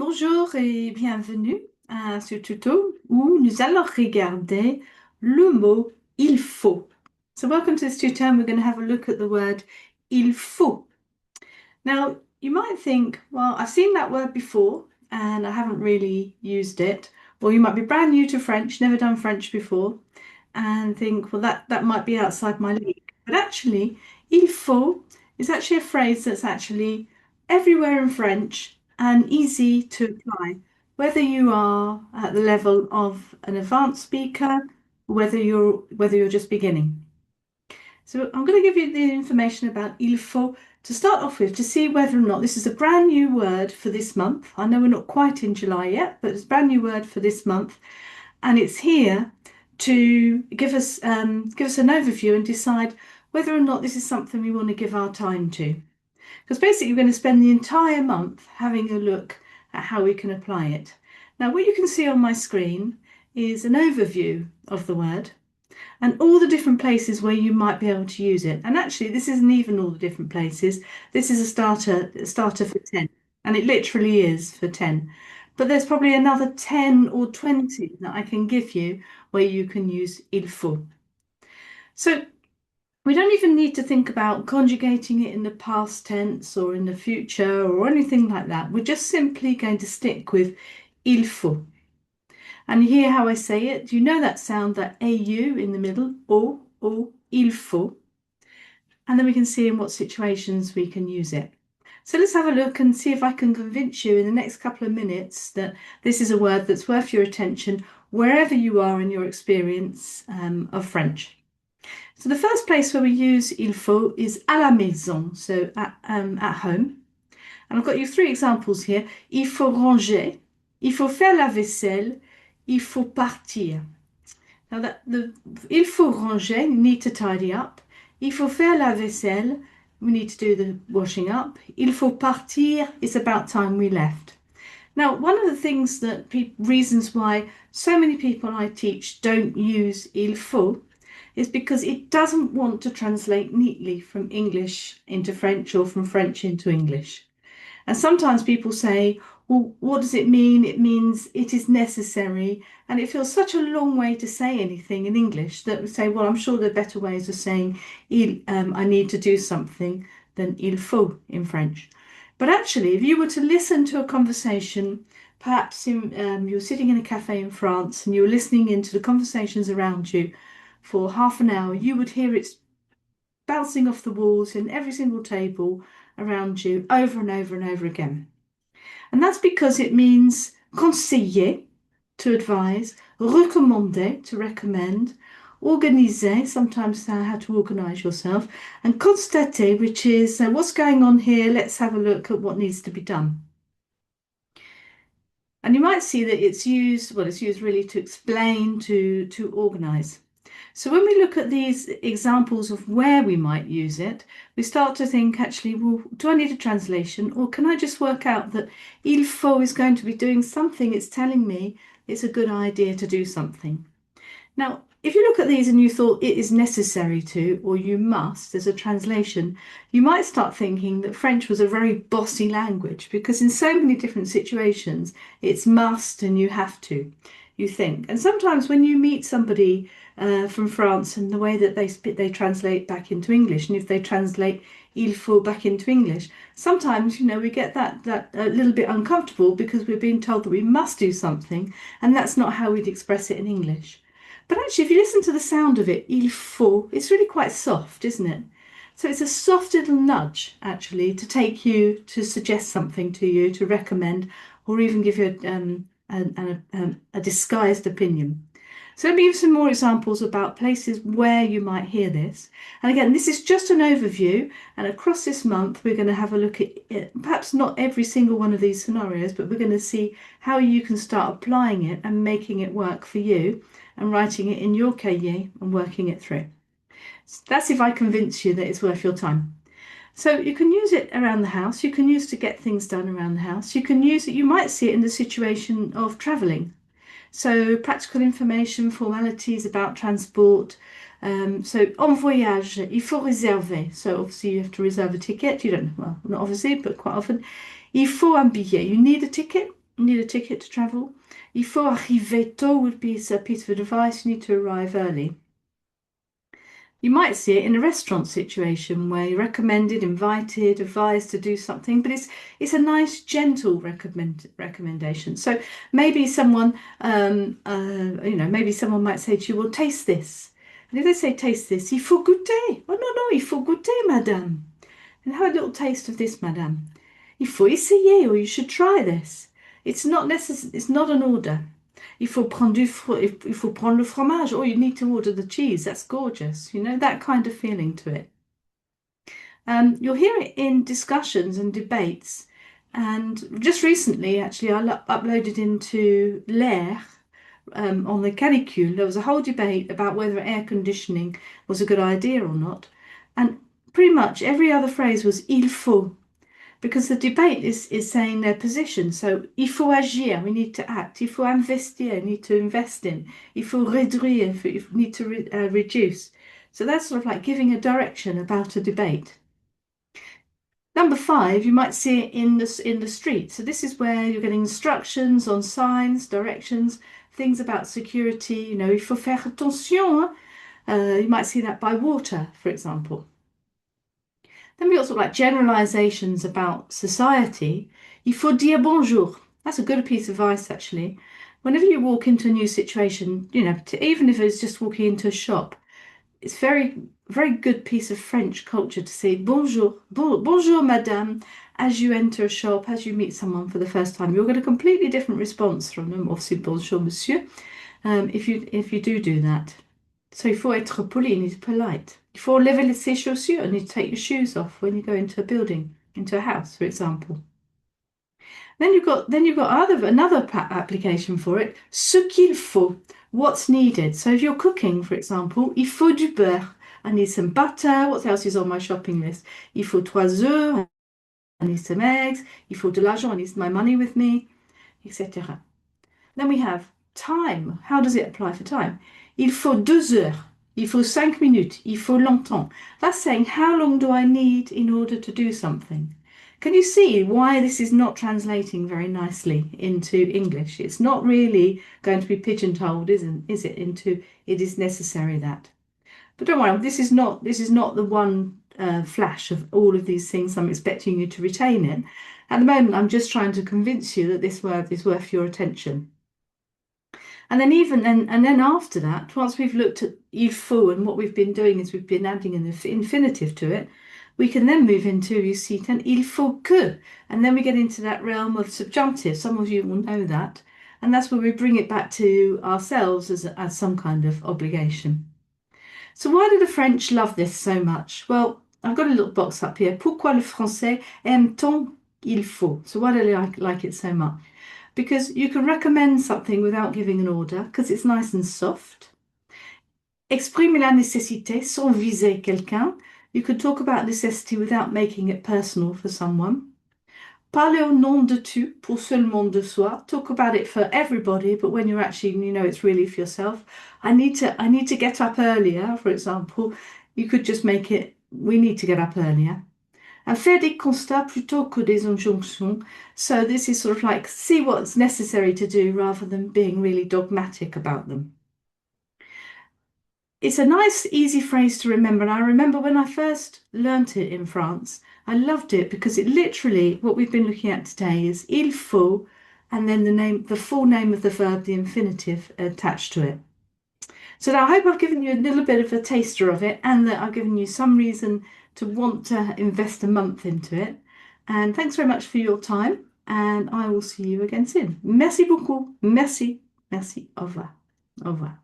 bonjour et bienvenue à ce tuto où nous allons regarder le mot il faut. So welcome to this tuto and we're going to have a look at the word il faut. Now you might think, well, I've seen that word before and I haven't really used it. Or you might be brand new to French, never done French before, and think, well, that might be outside my league. But actually, il faut is actually a phrase that's actually everywhere in French and easy to apply, whether you are at the level of an advanced speaker, whether you're just beginning. So I'm going to give you the information about il faut to start off with to see whether or not this is a brand new word for this month. I know we're not quite in July yet, but it's a brand new word for this month, and it's here to give us an overview and decide whether or not this is something we want to give our time to. Because basically we're going to spend the entire month having a look at how we can apply it. Now what you can see on my screen is an overview of the word and all the different places where you might be able to use it. And actually this isn't even all the different places. This is a starter for 10, and it literally is for 10. But there's probably another 10 or 20 that I can give you where you can use il faut. So we don't even need to think about conjugating it in the past tense or in the future or anything like that. We're just simply going to stick with il faut. And you hear how I say it? You know that sound, that AU in the middle, o, il faut. And then we can see in what situations we can use it. So let's have a look and see if I can convince you in the next couple of minutes that this is a word that's worth your attention wherever you are in your experience of French. So the first place where we use il faut is à la maison, so at home. And I've got you three examples here. Il faut ranger, il faut faire la vaisselle, il faut partir. Now il faut ranger, you need to tidy up. Il faut faire la vaisselle, we need to do the washing up. Il faut partir, it's about time we left. Now, one of the things that reasons why so many people I teach don't use il faut is because it doesn't want to translate neatly from English into French or from French into English. And sometimes people say, well, what does it mean? It means it is necessary. And it feels such a long way to say anything in English that we say, well, I'm sure there are better ways of saying I need to do something than il faut in French. But actually, if you were to listen to a conversation, perhaps you're sitting in a cafe in France and you're listening into the conversations around you for half an hour, you would hear it bouncing off the walls in every single table around you over and over and over again. And that's because it means conseiller, to advise, recommander, to recommend, organiser, sometimes how to organise yourself, and constater, which is what's going on here, let's have a look at what needs to be done. And you might see that it's used really to explain, to organise. So when we look at these examples of where we might use it, we start to think, actually, well, do I need a translation, or can I just work out that il faut is going to be doing something? It's telling me it's a good idea to do something. Now, if you look at these and you thought it is necessary to, or you must, as a translation, you might start thinking that French was a very bossy language, because in so many different situations, it's must and you have to, you think. And sometimes when you meet somebody from France and the way that they translate back into English, and if they translate il faut back into English, sometimes, we get that a little bit uncomfortable because we're being told that we must do something, and that's not how we'd express it in English. But actually, if you listen to the sound of it, il faut, it's really quite soft, isn't it? So it's a soft little nudge, actually, to take you, to suggest something to you, to recommend, or even give you a disguised opinion. So let me give some more examples about places where you might hear this. And again, this is just an overview. And across this month, we're going to have a look at perhaps not every single one of these scenarios, but we're going to see how you can start applying it and making it work for you and writing it in your cahier and working it through. So that's if I convince you that it's worth your time. So you can use it around the house. You can use to get things done around the house. You can use it, you might see it in the situation of traveling. So practical information, formalities about transport. So en voyage, il faut réserver. So obviously you have to reserve a ticket. You don't, well, not obviously, but quite often. Il faut un billet. You need a ticket. You need a ticket to travel. Il faut arriver tôt would be a piece of advice. You need to arrive early. You might see it in a restaurant situation where you're recommended, invited, advised to do something, but it's a nice, gentle recommendation. So maybe someone, maybe someone might say to you, "Well, taste this." And if they say taste this, il faut goûter. Oh non, non, il faut goûter, madame. And have a little taste of this, madame. Il faut essayer, or you should try this. It's not necessary. It's not an order. Il faut prendre le fromage. Oh, you need to order the cheese. That's gorgeous. You know, that kind of feeling to it. You'll hear it in discussions and debates. And just recently, actually, I uploaded into l'air on the canicule. There was a whole debate about whether air conditioning was a good idea or not. And pretty much every other phrase was il faut, because the debate is saying their position. So, il faut agir, we need to act. Il faut investir, we need to invest in. Il faut réduire, we need to reduce. So that's sort of like giving a direction about a debate. Number 5, you might see it in the street. So this is where you're getting instructions on signs, directions, things about security. You know, il faut faire attention. You might see that by water, for example. Then we got sort of like generalizations about society. Il faut dire bonjour. That's a good piece of advice, actually. Whenever you walk into a new situation, you know, even if it's just walking into a shop, it's very good piece of French culture to say bonjour, bonjour, madame, as you enter a shop, as you meet someone for the first time. You'll get a completely different response from them, obviously, bonjour, monsieur, if you do that. So il faut être poli, and it's polite. Il faut lever ses chaussures, and you take your shoes off when you go into a building, into a house, for example. Then you've got another application for it. Ce qu'il faut, what's needed. So if you're cooking, for example, il faut du beurre. I need some butter. What else is on my shopping list? Il faut 3 œufs. I need some eggs. Il faut de l'argent. I need my money with me, etc. Then we have time. How does it apply for time? Il faut 2 heures. Il faut 5 minutes. Il faut longtemps. That's saying how long do I need in order to do something? Can you see why this is not translating very nicely into English? It's not really going to be pigeonholed, is it? Into it is necessary that. But don't worry, this is not the one flash of all of these things. I'm expecting you to retain it. At the moment, I'm just trying to convince you that this word is worth your attention. And then after that, once we've looked at il faut, and what we've been doing is we've been adding an infinitive to it, we can then move into, you see, then il faut que, and then we get into that realm of subjunctive. Some of you will know that, and that's where we bring it back to ourselves as some kind of obligation. So why do the French love this so much? Well, I've got a little box up here. Pourquoi le français aime-t-on il faut? So why do they like it so much? Because you can recommend something without giving an order, because it's nice and soft. Exprimer la nécessité sans viser quelqu'un. You could talk about necessity without making it personal for someone. Parler au nom de tu pour seulement de soi. Talk about it for everybody, but when you're actually, you know, it's really for yourself. I need to get up earlier, for example. You could just make it, we need to get up earlier. And faire des constats plutôt que des injonctions. So this is sort of like see what's necessary to do rather than being really dogmatic about them. It's a nice, easy phrase to remember. And I remember when I first learnt it in France, I loved it because it literally, what we've been looking at today is il faut, and then the full name of the verb, the infinitive attached to it. So now I hope I've given you a little bit of a taster of it, and that I've given you some reason to want to invest a month into it. And thanks very much for your time, and I will see you again soon. Merci beaucoup. Merci. Merci. Au revoir. Au revoir.